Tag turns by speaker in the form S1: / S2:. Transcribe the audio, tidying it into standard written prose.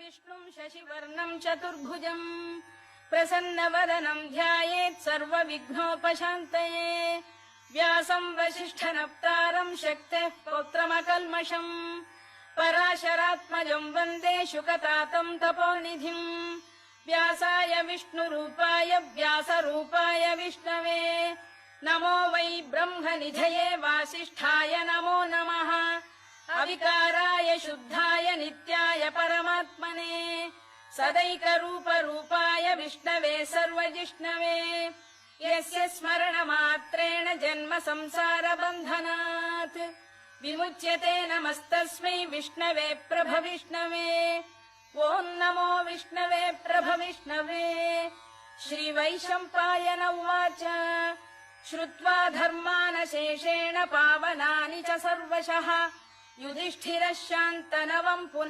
S1: विष्णुं शशिवर्णं चतुर्भुजं प्रसन्नवदनं ध्यायेत् सर्वविघ्नोपशान्तये व्यासं वसिष्ठनप्तारं शक्तेः पौत्रमकल्मषम् पराशरात्मजं वन्दे शुकतातं तपोनिधिम् व्यासाय विष्णुरूपाय व्यासरूपाय विष्णवे नमो वै ब्रह्मनिधये वासिष्ठाय नमो नमः अविकाराय शुद्धाय नित्याय परमात्मने सदैकरूपरूपाय विष्णवे सर्वजिष्णवे यस्य स्मरणमात्रेण जन्म संसारबन्धनात् विमुच्यते नमस्तस्मै विष्णवे प्रभविष्णवे ॐ नमो विष्णवे प्रभविष्णवे श्रीवैशम्पायन उवाच श्रुत्वा धर्मानशेषेण पावनानि च सर्वशः युधिष्ठिरः शान्तनवम्